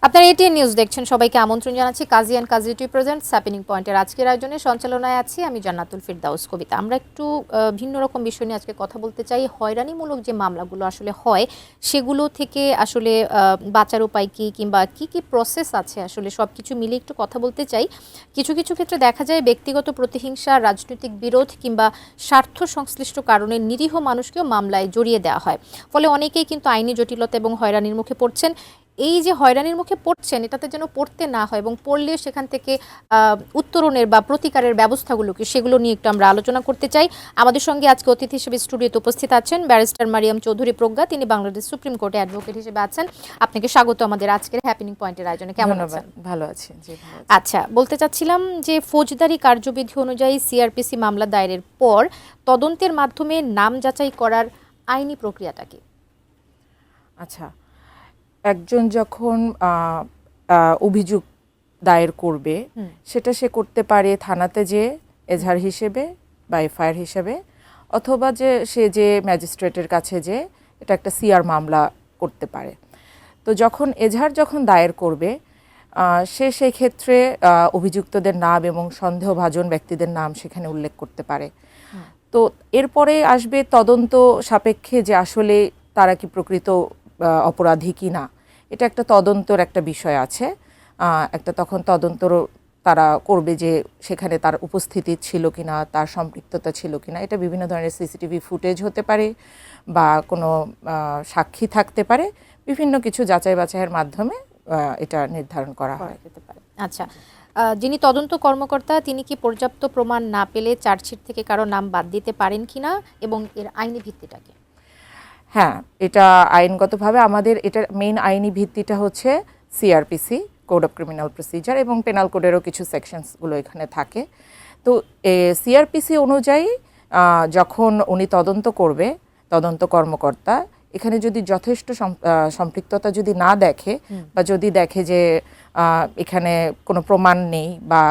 আপনারা ATN news দেখছেন, সবাইকে আমন্ত্রণ জানাচ্ছি Kazi and Kazi tea presents happening পয়েন্টের আজকের আয়োজনে। সঞ্চালনায় আছি আমি জান্নাতুল ফিরদাউস কবিতা। আমরা একটু ভিন্ন রকম বিষয় নিয়ে আজকে কথা বলতে চাই। হয়রানিমূলক যে মামলাগুলো আসলে হয় সেগুলো থেকে আসলে বাঁচার উপায় কী, কিংবা কী কী প্রসেস আছে, আসলে সব কিছু মিলে একটু কথা বলতে চাই। কিছু কিছু ক্ষেত্রে দেখা যায় ব্যক্তিগত প্রতিহিংসা, রাজনৈতিক বিরোধ কিংবা স্বার্থ সংশ্লিষ্ট কারণে নিরীহ মানুষকেও মামলায় জড়িয়ে দেওয়া হয়। ফলে অনেকেই কিন্তু আইনি জটিলতা এবং হয়রানির মুখে পড়ছেন। এই যে হয়রানির মুখে পড়ছেন, এটাতে যেন পড়তে না হয় এবং পড়লে সেখান থেকে উত্তরণের বা প্রতিকারের ব্যবস্থাগুলোকে, সেগুলো নিয়ে একটু আমরা আলোচনা করতে চাই। আমাদের সঙ্গে আজকে অতিথি হিসেবে স্টুডিওতে উপস্থিত আছেন ব্যারিস্টার মারিয়াম চৌধুরী প্রজ্ঞা। তিনি বাংলাদেশ সুপ্রিম কোর্টে অ্যাডভোকেট হিসেবে আছেন। আপনাকে স্বাগত আমাদের আজকের হ্যাপেনিং পয়েন্টের আয়োজনে। কেমন আছেন? ভালো আছি। জি, ভালো আছি। আচ্ছা, বলতে চাচ্ছিলাম যে ফৌজদারি কার্যবিধি অনুযায়ী সিআরপিসি মামলা দায়েরের পর তদন্তের মাধ্যমে নাম যাচাই করার আইনি প্রক্রিয়াটা কি? আচ্ছা, একজন যখন অভিযোগ দায়ের করবে, সেটা সে করতে পারে থানাতে যে এজাহার হিসেবে বা এফআইআর হিসেবে, অথবা যে সে যে ম্যাজিস্ট্রেটের কাছে যে এটা একটা সিআর মামলা করতে পারে। তো যখন এজাহার দায়ের করবে, সে সেই ক্ষেত্রে অভিযুক্তদের নাম এবং সন্দেহভাজন ব্যক্তিদের নাম সেখানে উল্লেখ করতে পারে। তো এরপরে আসবে তদন্ত সাপেক্ষে যে আসলে তারা কি প্রকৃত অপরাধী কি না, এটা একটা তদন্তর একটা বিষয় আছে। তখন তদন্তর তারা করবে যে সেখানে তার উপস্থিতি ছিল কিনা, তার সম্পৃক্ততা ছিল কিনা। এটা বিভিন্ন ধরনের সিসিটিভি ফুটেজ হতে পারে বা কোনো সাক্ষী থাকতে পারে। বিভিন্ন কিছু যাচাই বাছাইয়ের মাধ্যমে এটা নির্ধারণ করা যেতে পারে। আচ্ছা, যিনি তদন্ত কর্মকর্তা তিনি কি পর্যাপ্ত প্রমাণ না পেলে চার্জশিট থেকে কারো নাম বাদ দিতে পারেন কিনা, এবং এর আইনি ভিত্তিটা কি? হ্যাঁ, এটা আইনগতভাবে আমাদের এটার মেইন আইনি ভিত্তিটা হচ্ছে CrPC, code of criminal procedure, এবং পেনাল কোডেরও কিছু সেকশনসগুলো এখানে থাকে। তো সিআরপিসি অনুযায়ী যখন উনি তদন্ত করবে, তদন্ত কর্মকর্তা এখানে যদি যথেষ্ট সম্পৃক্ততা যদি না দেখে, বা যদি দেখে যে এখানে কোনো প্রমাণ নেই বা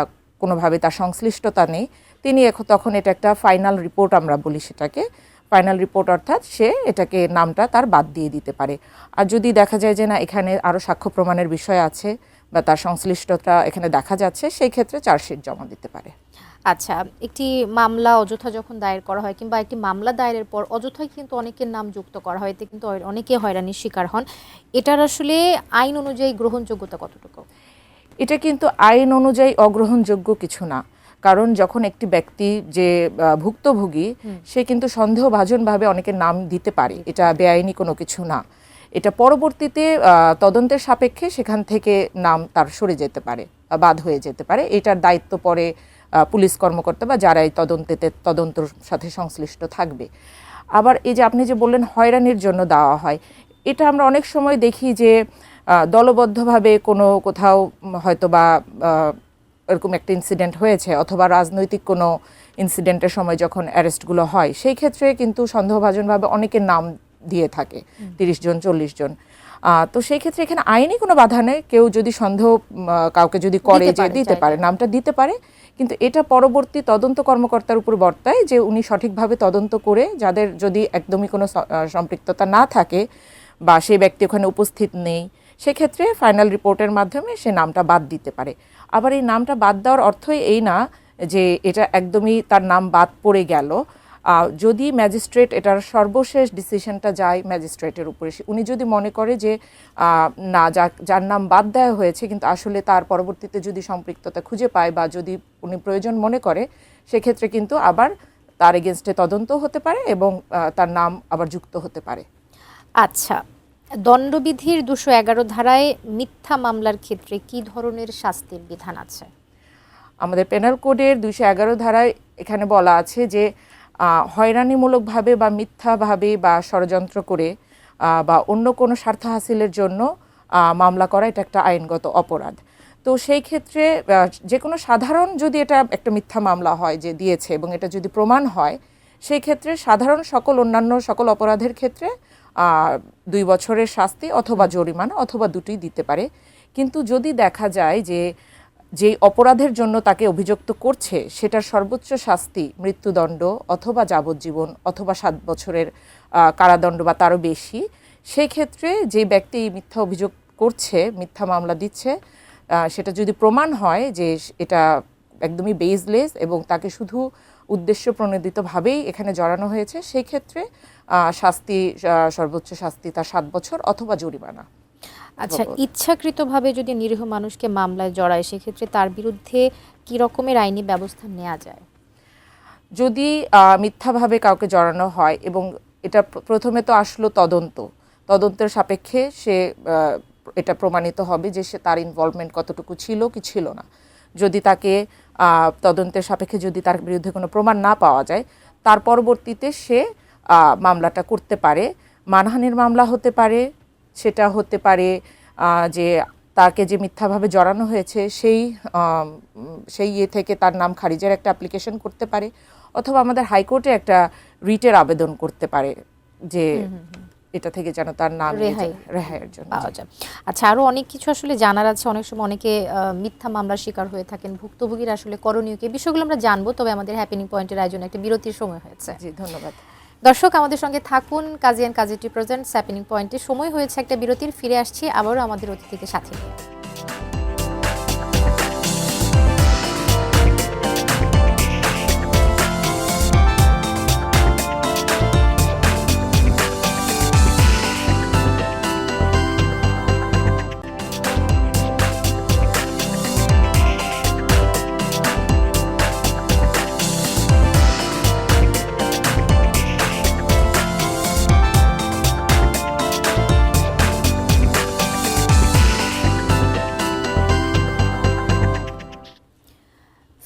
কোনোভাবে তার সংশ্লিষ্টতা নেই, তিনি তখন এটা একটা ফাইনাল রিপোর্ট আমরা বলি সেটাকে, ফাইনাল রিপোর্ট, অর্থাৎ সে এটাকে নামটা তার বাদ দিয়ে দিতে পারে। আর যদি দেখা যায় যে না, এখানে আরও সাক্ষ্য প্রমাণের বিষয় আছে বা তার সংশ্লিষ্টতা এখানে দেখা যাচ্ছে, সেই ক্ষেত্রে চার্জশিট জমা দিতে পারে। আচ্ছা, একটি মামলা অযথা যখন দায়ের করা হয়, কিংবা একটি মামলা দায়েরের পর অযথাই কিন্তু অনেকের নাম যুক্ত করা হয়, এতে কিন্তু অনেকে হয়রানির শিকার হন। এটার আসলে আইন অনুযায়ী গ্রহণযোগ্যতা কতটুকু? এটা কিন্তু আইন অনুযায়ী অগ্রহণযোগ্য কিছু না। কারণ যখন একটি ব্যক্তি যে ভুক্তভোগী, সে কিন্তু সন্দেহভাজনভাবে অনেকের নাম দিতে পারে, এটা বেআইনি কোনো কিছু না। এটা পরবর্তীতে তদন্তের সাপেক্ষে সেখান থেকে নাম তার সরে যেতে পারে, বাদ হয়ে যেতে পারে। এটার দায়িত্ব পড়ে পুলিশ কর্মকর্তা বা যারা এই তদন্তর সাথে সংশ্লিষ্ট থাকবে। আবার এই যে আপনি যে বললেন হয়রানির জন্য দেওয়া হয়, এটা আমরা অনেক সময় দেখি যে দলবদ্ধভাবে কোথাও হয়তো বা এরকম একটা ইনসিডেন্ট হয়েছে, অথবা রাজনৈতিক কোনো ইনসিডেন্টের সময় যখন অ্যারেস্টগুলো হয়, সেই ক্ষেত্রে কিন্তু সন্দেহভাজনভাবে অনেকের নাম দিয়ে থাকে, 30 জন 40 জন। তো সেই ক্ষেত্রে এখানে আইনি কোনো বাধা নেই। কেউ যদি সন্দেহ কাউকে যদি করে, যে দিতে পারে, নামটা দিতে পারে। কিন্তু এটা পরবর্তী তদন্ত কর্মকর্তার উপর বর্তায় যে উনি সঠিকভাবে তদন্ত করে, যাদের যদি একদমই কোনো সম্পৃক্ততা না থাকে বা সেই ব্যক্তি ওখানে উপস্থিত নেই, সেক্ষেত্রে ফাইনাল রিপোর্টের মাধ্যমে সে নামটা বাদ দিতে পারে। আবার এই নামটা বাদ দেওয়ার অর্থই এই না যে এটা একদমই তার নাম বাদ পড়ে গেল। যদি ম্যাজিস্ট্রেট এটার সর্বশেষ ডিসিশনটা যায় ম্যাজিস্ট্রেটের উপরে, উনি যদি মনে করে যে না, যার নাম বাদ দেওয়া হয়েছে কিন্তু আসলে তার পরবর্তীতে যদি সম্পৃক্ততা খুঁজে পায় বা যদি উনি প্রয়োজন মনে করে, সেক্ষেত্রে কিন্তু আবার তার এগেনস্টে তদন্ত হতে পারে এবং তার নাম আবার যুক্ত হতে পারে। আচ্ছা, দণ্ডবিধির 211 ধারায় মিথ্যা মামলার ক্ষেত্রে কি ধরনের শাস্তির বিধান আছে? আমাদের পেনাল কোডের 211 ধারায় এখানে বলা আছে যে হয়রানিমূলকভাবে বা মিথ্যাভাবে বা ষড়যন্ত্র করে বা অন্য কোনো স্বার্থ হাসিলের জন্য মামলা করা, এটা একটা আইনগত অপরাধ। তো সেই ক্ষেত্রে যে কোনো সাধারণ যদি এটা একটা মিথ্যা মামলা হয় যে দিয়েছে এবং এটা যদি প্রমাণ হয়, সেই ক্ষেত্রে সাধারণ অন্যান্য সকল অপরাধের ক্ষেত্রে 2 বছরের শাস্তি অথবা জরিমানা অথবা দুটোই দিতে পারে। কিন্তু যদি দেখা যায় যে যেই অপরাধের জন্য তাকে অভিযুক্ত করছে সেটার সর্বোচ্চ শাস্তি মৃত্যুদণ্ড অথবা যাবজ্জীবন অথবা 7 বছরের কারাদণ্ড বা তারও বেশি, সেই ক্ষেত্রে যে ব্যক্তি মিথ্যা অভিযোগ করছে, মিথ্যা মামলা দিচ্ছে, সেটা যদি প্রমাণ হয় যে এটা একদমই বেসলেস এবং তাকে শুধু উদ্দেশ্য প্রণোদিতভাবেই এখানে জড়ানো হয়েছে, সেই ক্ষেত্রে শাস্তি, সর্বোচ্চ শাস্তি তার 7 বছর অথবা জরিমানা। আচ্ছা, ইচ্ছাকৃতভাবে যদি নিরীহ মানুষকে মামলায় জড়ায় সেক্ষেত্রে তার বিরুদ্ধে কি রকমের আইনি ব্যবস্থা নেওয়া যায়? যদি মিথ্যাভাবে কাউকে জড়ানো হয় এবং এটা প্রথমে তো আসলো তদন্তের সাপেক্ষে সে এটা প্রমাণিত হবে যে সে তার ইনভলভমেন্ট কতটুকু ছিল কি ছিল না। যদি তাকে তদন্তের সাপেক্ষে যদি তার বিরুদ্ধে কোনো প্রমাণ না পাওয়া যায়, তার পরবর্তীতে সে মামলাটা করতে পারে। মানহানির মামলা হতে পারে, সেটা হতে পারে যে তাকে যে মিথ্যাভাবে জড়ানো হয়েছে সেই ইয়ে থেকে তার নাম খারিজের একটা অ্যাপ্লিকেশন করতে পারে, অথবা আমাদের হাইকোর্টে একটা রিটের আবেদন করতে পারে যে এটা থেকে যেন তার নাম রেহাইয়ের জন্য পাওয়া যায়। আচ্ছা, আরো অনেক কিছু আসলে জানার আছে। অনেক সময় অনেকে মিথ্যা মামলার শিকার হয়ে থাকেন, ভুক্তভোগীর আসলে করণীয় কি, বিষয়গুলো আমরা জানবো। তবে আমাদের হ্যাপেনিং পয়েন্টের আয়োজনে একটা বিরতির সময় হয়েছে। জি, ধন্যবাদ দর্শক, আমাদের সঙ্গে থাকুন। কাজী অ্যান্ড কাজী প্রেজেন্টস হ্যাপেনিং পয়েন্টে সময় হয়েছে একটা বিরতির। ফিরে আসছি আবারও আমাদের অতিথিকে সাথে নিয়ে।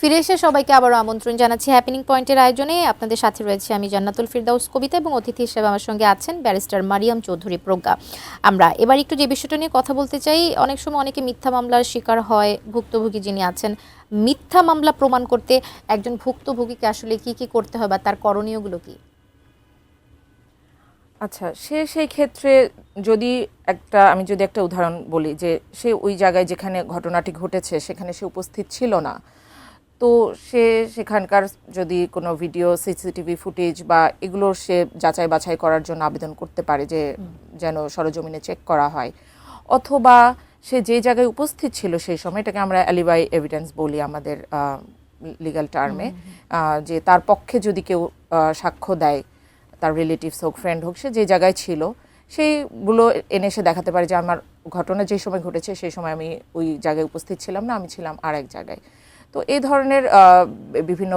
ফিরে এসে সবাইকে আবারও আমন্ত্রণ জানাচ্ছি হ্যাপেনিং পয়েন্টের আয়োজনে। আপনাদের সাথে রয়েছে আমি জান্নাতুল ফিরদাউস কবিতা এবং অতিথি হিসেবে আমার সঙ্গে আছেন ব্যারিস্টার মারিয়াম চৌধুরী প্রজ্ঞা। আমরা এবার একটু যে বিষয়টা নিয়ে কথা বলতে চাই, অনেক সময় অনেকে মিথ্যা মামলার শিকার হয়, ভুক্তভোগী যিনি আছেন, মিথ্যা মামলা প্রমাণ করতে একজন ভুক্তভোগীকে আসলে কি কি করতে হয় বা তার করণীয়গুলো কি? আচ্ছা, সেই ক্ষেত্রে আমি যদি একটা উদাহরণ বলি যে সে ওই জায়গায় যেখানে ঘটনাটি ঘটেছে সেখানে সে উপস্থিত ছিল না, তো সে সেখানকার যদি কোনো ভিডিও, সিসিটিভি ফুটেজ বা এগুলো সে যাচাই বাছাই করার জন্য আবেদন করতে পারে যে যেন সরজমিনে চেক করা হয়, অথবা সে যে জায়গায় উপস্থিত ছিল সেই সময়, এটাকে আমরা অ্যালিবাই এভিডেন্স বলি আমাদের লিগ্যাল টার্মে, যে তার পক্ষে যদি কেউ সাক্ষ্য দেয়, তার রিলেটিভস হোক, ফ্রেন্ড হোক, সে যে জায়গায় ছিল সেইগুলো এনে সে দেখাতে পারে যে আমার ঘটনা যে সময় ঘটেছে সেই সময় আমি ওই জায়গায় উপস্থিত ছিলাম না, আমি ছিলাম আর এক জায়গায়। তো এই ধরনের বিভিন্ন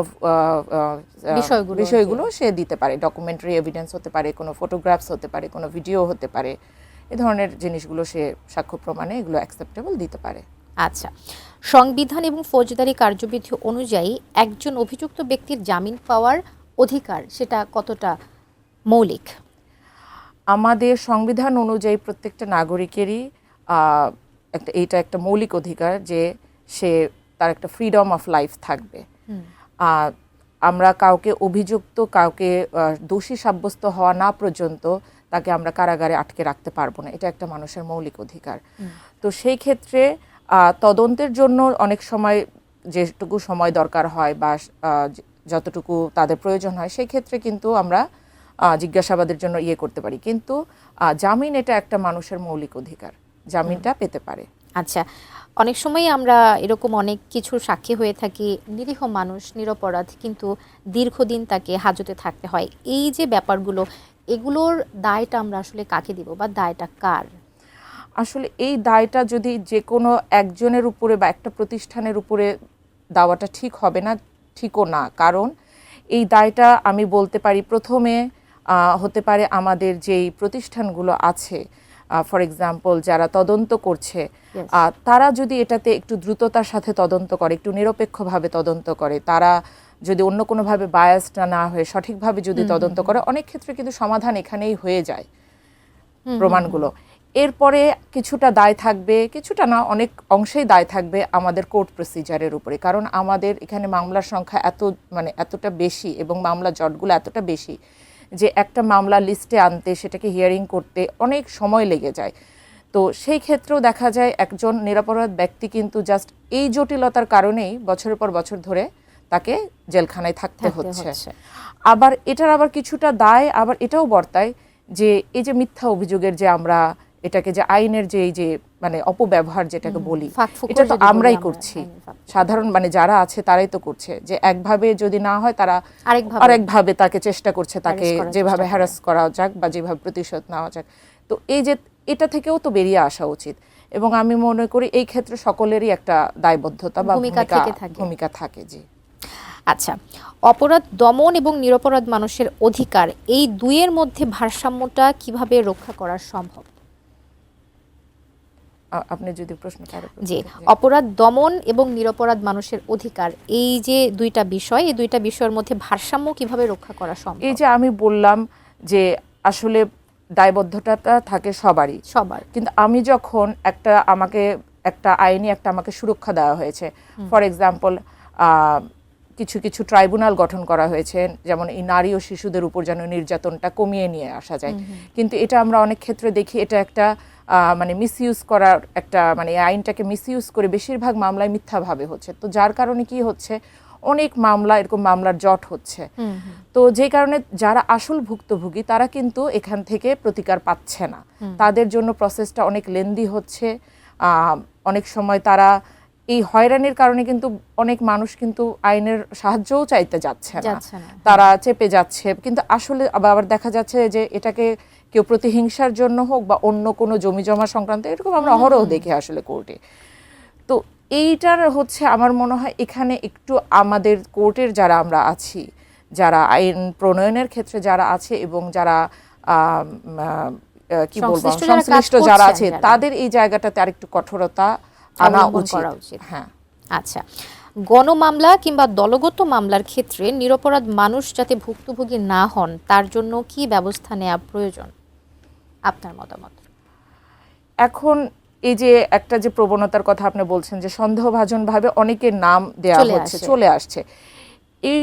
বিষয়গুলো সে দিতে পারে। ডকুমেন্টারি এভিডেন্স হতে পারে, কোনো ফটোগ্রাফস হতে পারে, কোনো ভিডিও হতে পারে। এই ধরনের জিনিসগুলো সে সাক্ষ্য প্রমাণে এগুলো অ্যাকসেপ্টেবল দিতে পারে। আচ্ছা, সংবিধান এবং ফৌজদারি কার্যবিধি অনুযায়ী একজন অভিযুক্ত ব্যক্তির জামিন পাওয়ার অধিকার সেটা কতটা মৌলিক? আমাদের সংবিধান অনুযায়ী প্রত্যেকটা নাগরিকেরই এইটা একটা মৌলিক অধিকার যে সে তার একটা ফ্রিডম অফ লাইফ থাকবে। আমরা কাউকে কাউকে দোষী সাব্যস্ত হওয়া না পর্যন্ত তাকে আমরা কারাগারে আটকে রাখতে পারবো না, এটা একটা মানুষের মৌলিক অধিকার। তো সেই ক্ষেত্রে তদন্তের জন্য অনেক সময় যেটুকু সময় দরকার হয় বা যতটুকু তাদের প্রয়োজন হয় সেই ক্ষেত্রে কিন্তু আমরা জিজ্ঞাসাবাদের জন্য করতে পারি, কিন্তু জামিন এটা একটা মানুষের মৌলিক অধিকার, জামিনটা পেতে পারে। আচ্ছা, অনেক সময় আমরা এরকম অনেক কিছুর সাক্ষী হয়ে থাকি, নিরীহ মানুষ, নিরপরাধ, কিন্তু দীর্ঘদিন তাকে হাজতে থাকতে হয়। এই যে ব্যাপারগুলো, এগুলোর দায়টা আমরা আসলে কাকে দিব বা দায়টা কার? আসলে এই দায়টা যদি যে কোনো একজনের উপরে বা একটা প্রতিষ্ঠানের উপরে দেওয়াটা ঠিক হবে না, ঠিকও না। কারণ এই দায়টা আমি বলতে পারি প্রথমে হতে পারে আমাদের যেই প্রতিষ্ঠানগুলো আছে, ফর এক্সাম্পল যারা তদন্ত করছে, তারা যদি এটাতে একটু দ্রুততার সাথে তদন্ত করে, একটু নিরপেক্ষভাবে তদন্ত করে, তারা যদি অন্য কোনোভাবে বায়াসড না হয়ে সঠিকভাবে যদি তদন্ত করে, অনেক ক্ষেত্রে কিন্তু সমাধান এখানেই হয়ে যায় প্রমাণগুলো। এরপরে কিছুটা দায় থাকবে, কিছুটা না, অনেক অংশেই দায় থাকবে আমাদের কোর্ট প্রসিজারের উপরে। কারণ আমাদের এখানে মামলার সংখ্যা এতটা বেশি এবং মামলা জটগুলো এতটা বেশি যে একটা মামলা লিস্টে আনতে, সেটাকে হিয়ারিং করতে অনেক সময় লেগে যায়। তো সেই ক্ষেত্রেও দেখা যায় একজন নিরপরাধ ব্যক্তি কিন্তু জাস্ট এই জটিলতার কারণেই বছরের পর বছর ধরে তাকে জেলখানায় থাকতে হচ্ছে। আবার এটার কিছুটা দায় আবার এটাও বর্তায় যে এই যে মিথ্যা অভিযোগের যে আমরা এটাকে যে আইনের যে এই যে মানে অপব্যবহার যেটাকে বলি, ফাঁকফোকর এটা তো যদি বলি আমরাই আমরা, করছি। আইনের ফাঁকফোকর। সাধারণ মানে যারা আছে তারাই তো করছে, যে একভাবে যদি না হয় তারা আরেকভাবে আরেকভাবে তাকে চেষ্টা করছে, তাকে harass করার যেভাবে চেষ্টা হ্যারাস করা যাক বা যেভাবে প্রতিশোধ নেওয়া যাক। তো এই যে এটা থেকেও তো বেরিয়ে আসা উচিত, এবং আমি মনে করি এই ক্ষেত্রে সকলেরই একটা দায়বদ্ধতা বা ভূমিকা থাকে। জি আচ্ছা, অপরাধ দমন এবং নিরপরাধ মানুষের অধিকার, এই দুইয়ের মধ্যে ভারসাম্যটা কিভাবে রক্ষা করা সম্ভব? আপনি যদি প্রশ্নটা জি, অপরাধ দমন এবং নিরপরাধ মানুষের অধিকার, এই যে দুইটা বিষয়, এই দুইটা বিষয়ের মধ্যে ভারসাম্য কিভাবে রক্ষা করা সম্ভব? এই যে আমি বললাম যে আসলে দায়বদ্ধতাটা থাকে সবারই, কিন্তু আমি যখন আমাকে একটা আইনি আমাকে সুরক্ষা দেওয়া হয়েছে, ফর এক্সাম্পল কিছু কিছু ট্রাইব্যুনাল গঠন করা হয়েছে, যেমন এই নারী ও শিশুদের উপর যেন নির্যাতনটা কমিয়ে নিয়ে আসা যায়, কিন্তু এটা আমরা অনেক ক্ষেত্রে দেখি এটা একটা মানে মিসইউজ করার মানে আইনটাকে মিসইউজ করে বেশিরভাগ মামলায় মিথ্যাভাবে হচ্ছে। তো যার কারণে কি হচ্ছে, অনেক মামলা এরকম মামলার জট হচ্ছে। তো যে কারণে যারা আসল ভুক্তভোগী তারা কিন্তু এখান থেকে প্রতিকার পাচ্ছে না, তাদের জন্য প্রসেসটা অনেক লেন্দি হচ্ছে। অনেক সময় তারা এই হয়রানির কারণে কিন্তু অনেক মানুষ কিন্তু আইনের সাহায্যও চাইতে যাচ্ছে না, তারা চেপে যাচ্ছে। কিন্তু আসলে আবার দেখা যাচ্ছে যে এটাকে কেউ প্রতিহিংসার জন্য হোক বা অন্য কোনো জমি জমা সংক্রান্ত, এরকম আমরা অহরহ দেখি আসলে কোর্টে। তো এইটার হচ্ছে আমার মনে হয় এখানে একটু আমাদের কোর্টের যারা আমরা আছি, যারা আইন প্রণয়নের ক্ষেত্রে যারা আছে এবং যারা কি বলবো সংশ্লিষ্ট যারা আছে, তাদের এই জায়গাটাতে আরেকটু কঠোরতা আনা উচিত। হ্যাঁ, আচ্ছা, গণমামলা কিংবা দলগত মামলার ক্ষেত্রে নিরপরাধ মানুষ যাতে ভুক্তভোগী না হন তার জন্য কি ব্যবস্থা নেওয়া প্রয়োজন, আপনার মতামত? এখন এই যে একটা যে প্রবণতার কথা আপনি বলছেন যে সন্দেহভাজনভাবে অনেকের নাম দেয়া হচ্ছে, চলে আসছে, এই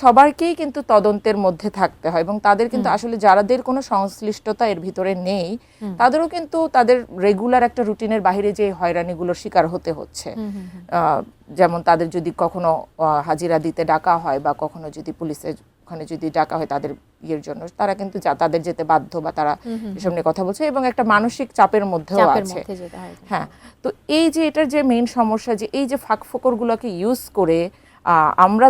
সবারকেই কিন্তু তদন্তের মধ্যে থাকতে হয়, এবং তাদের কিন্তু আসলে যাদের কোনো সংশ্লিষ্টতা এর ভিতরে নেই তাদেরও কিন্তু তাদের রেগুলার একটা রুটিনের বাইরে যে হয়রানিগুলোর শিকার হতে হচ্ছে। যেমন তাদের যদি কখনো হাজিরা দিতে ডাকা হয় বা কখনো যদি পুলিশের ওখানে যদি ডাকা হয় তাদের ইয়ের জন্য, তারা কিন্তু তাদের যেতে বাধ্য বা তারা এসব নিয়ে কথা বলছে, এবং একটা মানসিক চাপের মধ্যেও আছে। হ্যাঁ, তো এই যে এটার যে মেইন সমস্যা, যে এই যে ফাঁকফোকরগুলোকে ইউজ করে আমরা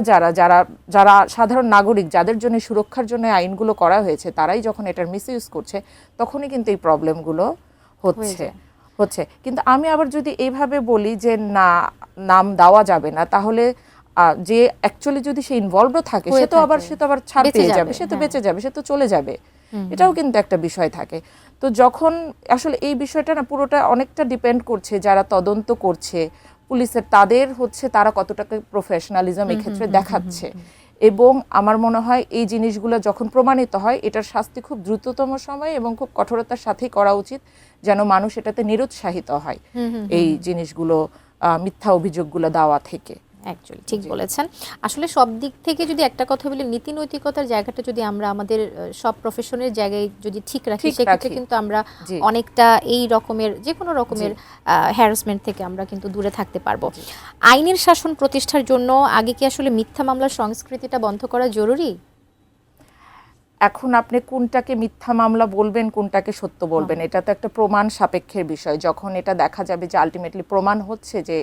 যারা সাধারণ নাগরিক, যাদের জন্য সুরক্ষার জন্য আইনগুলো করা হয়েছে, তারাই যখন এটার মিসইউজ করছে, তখনই কিন্তু এই প্রবলেমগুলো হচ্ছে। কিন্তু আমি আবার যদি এইভাবে বলি যে না, নাম দেওয়া যাবে না, তাহলে যে অ্যাকচুয়ালি যদি সে ইনভলভড থাকে সে তো আবার ছাড় পেয়ে যাবে, সে তো বেঁচে যাবে, সে তো চলে যাবে, এটাও কিন্তু একটা বিষয় থাকে। তো যখন আসলে এই বিষয়টা না পুরোটা অনেকটা ডিপেন্ড করছে যারা তদন্ত করছে, পুলিশের, তাদের হচ্ছে তারা কতটাকে প্রফেশনালিজম এক্ষেত্রে দেখাচ্ছে। এবং আমার মনে হয় এই জিনিসগুলো যখন প্রমাণিত হয়, এটার শাস্তি খুব দ্রুততম সময় এবং খুব কঠোরতার সাথেই করা উচিত, যেন মানুষ এটাতে নিরুৎসাহিত হয় এই জিনিসগুলো, মিথ্যা অভিযোগগুলো দেওয়া থেকে। অ্যাকচুয়ালি ঠিক বলেছেন। আসলে সব দিক থেকে যদি একটা কথা বলি, নীতি নৈতিকতার জায়গাটা যদি আমরা আমাদের সব প্রফেশনের জায়গায় যদি ঠিক রাখি, সেক্ষেত্রে কিন্তু আমরা অনেকটা এই রকমের যে কোনো রকমের হ্যারাসমেন্ট থেকে আমরা কিন্তু দূরে থাকতে পারবো। আইনের শাসন প্রতিষ্ঠার জন্য আগে কি আসলে মিথ্যা মামলার সংস্কৃতিটা বন্ধ করা জরুরি? এখন আপনি কোনটাকে মিথ্যা মামলা বলবেন, কোনটাকে সত্য বলবেন, এটা তো একটা প্রমাণ সাপেক্ষের বিষয়। যখন এটা দেখা যাবে যে আলটিমেটলি প্রমাণ হচ্ছে, যে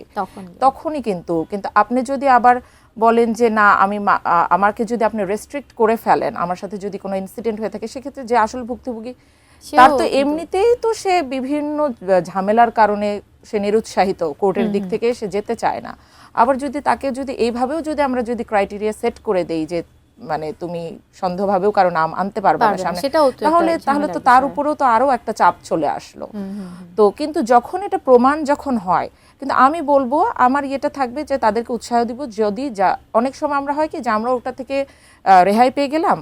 তখনই কিন্তু আপনি যদি আবার বলেন যে না, আমাকে যদি আপনি রেস্ট্রিক্ট করে ফেলেন, আমার সাথে যদি কোনো ইনসিডেন্ট হয়ে থাকে, সেক্ষেত্রে যে আসল ভুক্তভোগী তার তো এমনিতেই তো সে বিভিন্ন ঝামেলার কারণে সে নিরুৎসাহিত, কোর্টের দিক থেকে সে যেতে চায় না। আবার যদি তাকে এইভাবেও আমরা যদি ক্রাইটেরিয়া সেট করে দেই যে মানে তুমি সন্দেহভাবেও কারো নাম আনতে পারবে না সামনে, তাহলে তো তার উপরেও তো আরো একটা চাপ চলে আসলো। তো কিন্তু যখন এটা প্রমাণ যখন হয়, কিন্তু আমি বলবো আমার এটা থাকবে যে তাদেরকে উৎসাহ দিব, যদি অনেক সময় আমরা হয় কি যে আমরা ওটা থেকে রেহাই পেয়ে গেলাম,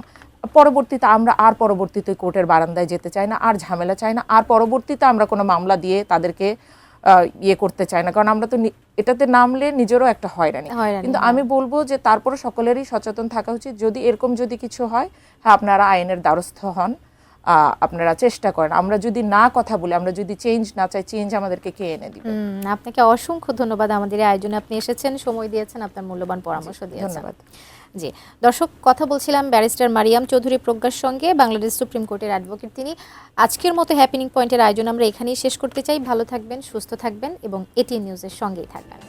পরবর্তীতে কোর্টের বারান্দায় যেতে চাই না, আর ঝামেলা চাই না, আর পরবর্তীতে আমরা কোনো মামলা দিয়ে তাদেরকে করতে চাই না, কারণ আমরা তো এটাতে নামলে নিজেরও একটা হয়রানি। কিন্তু আমি বলবো যে তারপরে সকলেরই সচেতন থাকা উচিত, যদি এরকম যদি কিছু হয়, হ্যাঁ আপনারা আইনের দ্বারস্থ হন, আপনারা চেষ্টা করেন। আমরা যদি না কথা বলি, আমরা যদি চেঞ্জ না চাই, চেঞ্জ আমাদেরকে কে এনে দিবে? আপনাকে অসংখ্য ধন্যবাদ, আমাদের আয়োজনে আপনি এসেছেন, সময় দিয়েছেন, আপনার মূল্যবান পরামর্শ দিয়েছেন। ধন্যবাদ। জি, দর্শক কথা বলছিলাম ব্যারিস্টার মারিয়াম চৌধুরী প্রজ্ঞার সঙ্গে, বাংলাদেশ সুপ্রিম কোর্টের অ্যাডভোকেট তিনি। আজকের মতো হ্যাপেনিং পয়েন্টের আয়োজন আমরা এখানেই শেষ করতে চাই। ভালো থাকবেন, সুস্থ থাকবেন এবং এটিএন নিউজের সঙ্গেই থাকবেন।